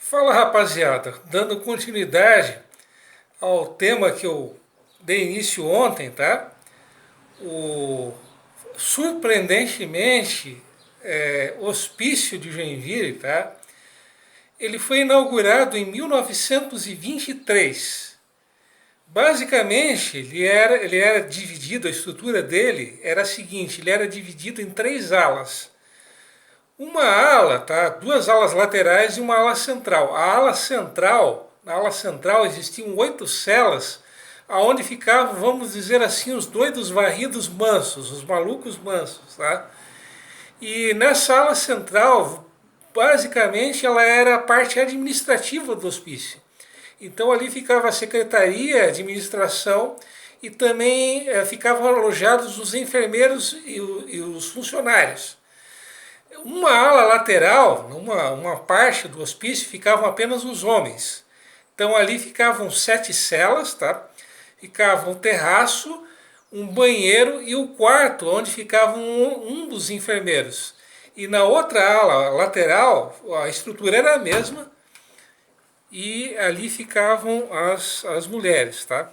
Fala, rapaziada, dando continuidade ao tema que eu dei início ontem, tá? O surpreendentemente Hospício de Joinville, tá? Ele foi inaugurado em 1923. Basicamente, ele era dividido, a estrutura dele era a seguinte, ele era dividido em três alas. Uma ala, tá? Duas alas laterais e uma ala central. Na ala central existiam 8 celas, aonde ficavam, vamos dizer assim, os doidos varridos mansos, os malucos mansos, tá? E nessa ala central, basicamente, ela era a parte administrativa do hospício. Então ali ficava a secretaria, a administração e também ficavam alojados os enfermeiros e os funcionários. Uma ala lateral, uma parte do hospício, ficavam apenas os homens. Então ali ficavam 7 celas, tá? Ficava um terraço, um banheiro e o quarto onde ficava um dos enfermeiros. E na outra ala lateral, a estrutura era a mesma e ali ficavam as mulheres, tá?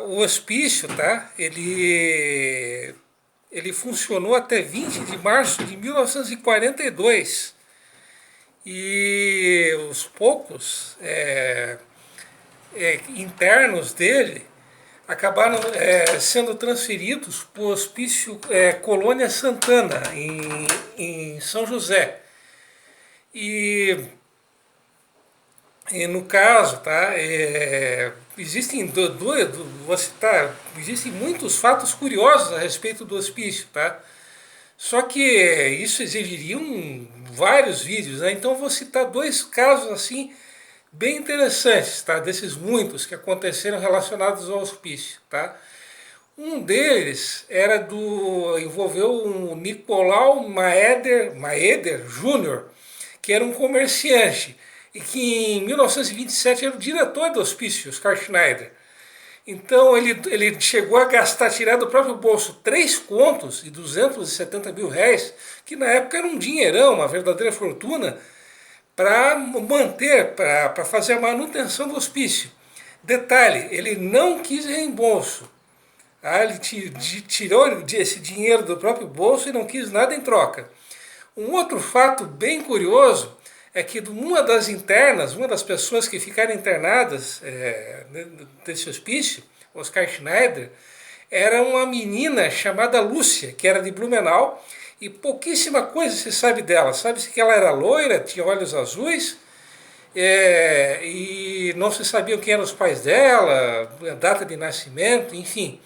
O hospício, tá? Ele funcionou até 20 de março de 1942 e os poucos internos dele acabaram sendo transferidos para o Hospício Colônia Santana, em São José. E no caso, tá, existem muitos fatos curiosos a respeito do hospício, tá? Só que isso exigiria vários vídeos, né? Então eu vou citar dois casos assim bem interessantes, tá? Desses muitos que aconteceram relacionados ao hospício, tá? Um deles envolveu o Nicolau Maeder Júnior, que era um comerciante e que em 1927 era o diretor do hospício, Oscar Schneider. Então ele chegou a gastar, tirar do próprio bolso 3 contos e 270 mil réis, que na época era um dinheirão, uma verdadeira fortuna, para fazer a manutenção do hospício. Detalhe, ele não quis reembolso. Ele tirou esse dinheiro do próprio bolso e não quis nada em troca. Um outro fato bem curioso é que uma das pessoas que ficaram internadas desse hospício, Oscar Schneider, era uma menina chamada Lúcia, que era de Blumenau, e pouquíssima coisa se sabe dela. Sabe-se que ela era loira, tinha olhos azuis, e não se sabia quem eram os pais dela, a data de nascimento, enfim.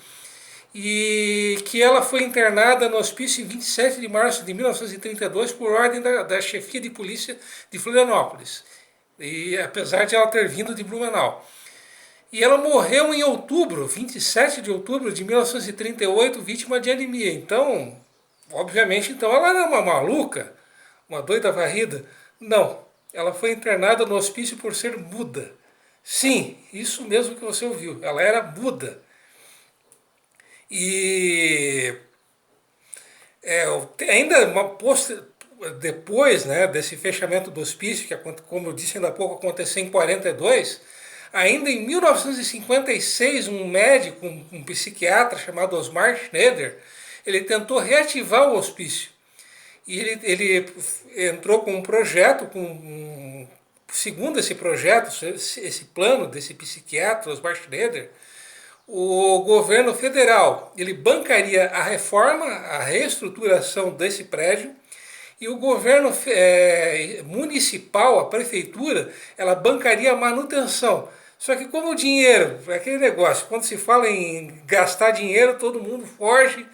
E que ela foi internada no hospício em 27 de março de 1932 por ordem da chefia de polícia de Florianópolis, e apesar de ela ter vindo de Blumenau. E ela morreu em outubro, 27 de outubro de 1938, vítima de anemia. Então, obviamente, ela era uma maluca, uma doida varrida. Não, ela foi internada no hospício por ser muda. Sim, isso mesmo que você ouviu, ela era muda. E depois, né, desse fechamento do hospício, que como eu disse ainda há pouco, aconteceu em 42, ainda em 1956, um médico, um psiquiatra chamado Osmar Schneider, ele tentou reativar o hospício. E ele entrou com um projeto, segundo esse projeto, esse plano desse psiquiatra, Osmar Schneider, o governo federal ele bancaria a reforma, a reestruturação desse prédio, e o governo municipal, a prefeitura, ela bancaria a manutenção. Só que como o dinheiro, é aquele negócio, quando se fala em gastar dinheiro, todo mundo foge,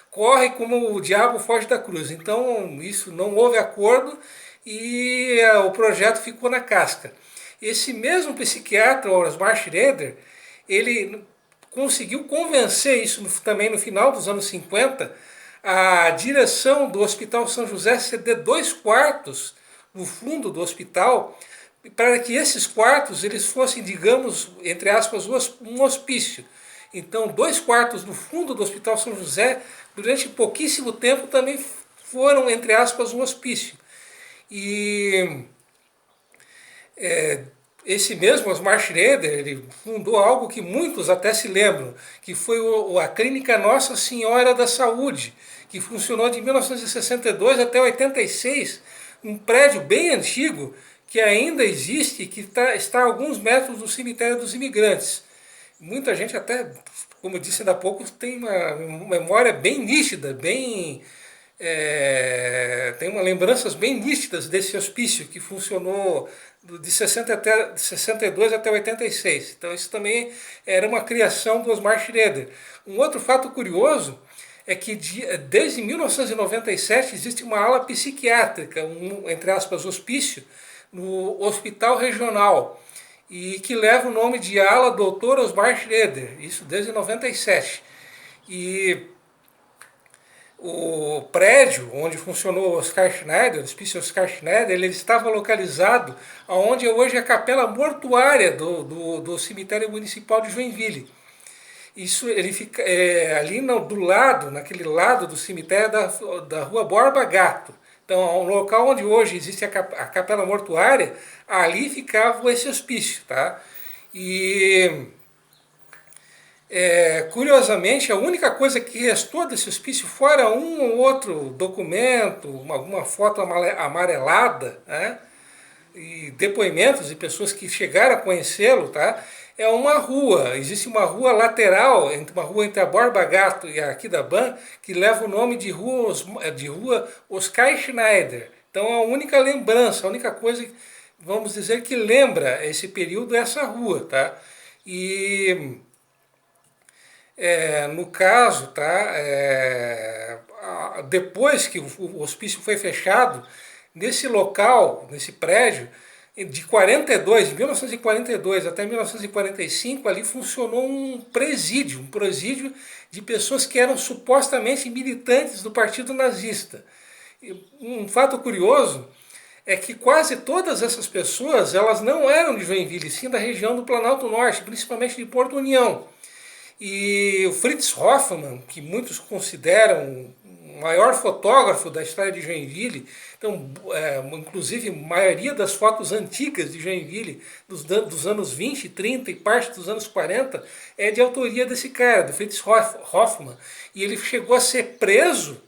corre como o diabo foge da cruz. Então isso não houve acordo e o projeto ficou na casca. Esse mesmo psiquiatra, Osmar Schroeder, ele conseguiu convencer isso também no final dos anos 50, a direção do Hospital São José ceder 2 quartos no fundo do hospital, para que esses quartos eles fossem, digamos, entre aspas, um hospício. Então, 2 quartos no fundo do Hospital São José, durante pouquíssimo tempo, também foram, entre aspas, um hospício. E esse mesmo Osmar Schroeder, ele fundou algo que muitos até se lembram, que foi a Clínica Nossa Senhora da Saúde, que funcionou de 1962 até 86, um prédio bem antigo, que ainda existe, que está a alguns metros do cemitério dos imigrantes. Muita gente até, como eu disse ainda há pouco, tem uma memória bem nítida, tem uma lembranças bem nítidas desse hospício que funcionou de 62 até 86. Então isso também era uma criação do Osmar Schroeder. Um outro fato curioso é que desde 1997 existe uma ala psiquiátrica, entre aspas, hospício, no Hospital Regional, e que leva o nome de ala Dr. Osmar Schroeder, isso desde 97. E o prédio onde funcionou o Oscar Schneider, o Hospício Oscar Schneider, ele estava localizado onde hoje é a capela mortuária do cemitério municipal de Joinville. Isso, ele fica ali do lado, naquele lado do cemitério da rua Borba Gato. Então, o local onde hoje existe a capela mortuária, ali ficava esse hospício, tá? E curiosamente, a única coisa que restou desse hospício, fora um ou outro documento, alguma foto amarelada, né? E depoimentos de pessoas que chegaram a conhecê-lo, tá? É uma rua, existe uma rua lateral, uma rua entre a Borba Gato e a Aquidauã, que leva o nome de rua Oscar Schneider. Então a única lembrança, a única coisa, vamos dizer, que lembra esse período é essa rua, tá? E no caso, tá? Depois que o hospício foi fechado, nesse local, nesse prédio, de 1942 até 1945, ali funcionou um presídio de pessoas que eram supostamente militantes do Partido Nazista. Um fato curioso é que quase todas essas pessoas, elas não eram de Joinville, sim da região do Planalto Norte, principalmente de Porto União. E o Fritz Hoffmann, que muitos consideram o maior fotógrafo da história de Joinville, então, inclusive a maioria das fotos antigas de Joinville, dos anos 20, 30 e parte dos anos 40, é de autoria desse cara, do Fritz Hoffmann. E ele chegou a ser preso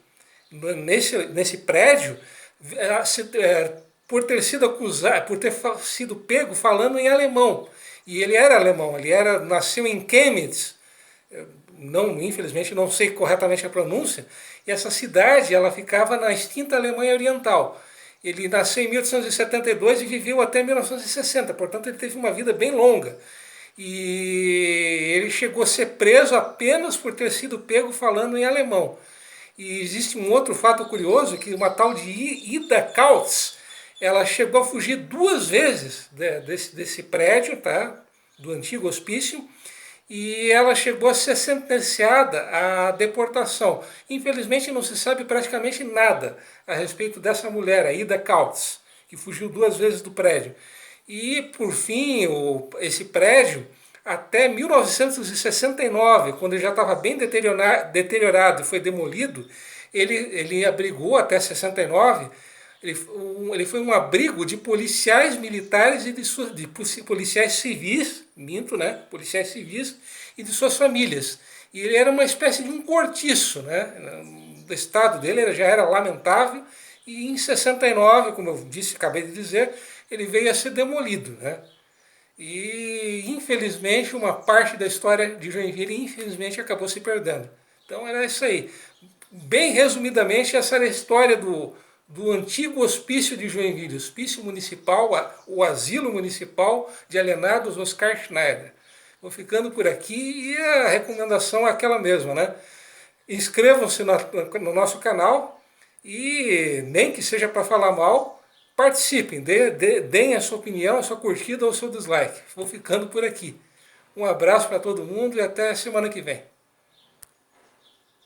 nesse prédio por ter sido acusado, por ter sido pego falando em alemão. E ele era alemão, nasceu em Chemnitz. Não, infelizmente não sei corretamente a pronúncia, e essa cidade ela ficava na extinta Alemanha Oriental. Ele nasceu em 1872 e viveu até 1960, portanto ele teve uma vida bem longa. E ele chegou a ser preso apenas por ter sido pego falando em alemão. E existe um outro fato curioso, que uma tal de Ida Kautz, ela chegou a fugir 2 vezes desse prédio, tá? Do antigo hospício, e ela chegou a ser sentenciada à deportação. Infelizmente não se sabe praticamente nada a respeito dessa mulher, a Ida Kautz, que fugiu 2 vezes do prédio. E por fim, esse prédio, até 1969, quando ele já estava bem deteriorado e foi demolido, ele abrigou até 69. Ele foi um abrigo de policiais militares e de policiais civis, policiais civis e de suas famílias. E ele era uma espécie de um cortiço, né? O estado dele já era lamentável, e em 69, como eu acabei de dizer, ele veio a ser demolido, né? E infelizmente uma parte da história de Joinville acabou se perdendo. Então era isso aí. Bem resumidamente, essa era a história do antigo hospício de Joinville, hospício municipal, o asilo municipal de alienados Oscar Schneider. Vou ficando por aqui, e a recomendação é aquela mesma, né? Inscrevam-se no nosso canal e, nem que seja para falar mal, participem, deem a sua opinião, a sua curtida ou o seu dislike. Vou ficando por aqui. Um abraço para todo mundo e até semana que vem.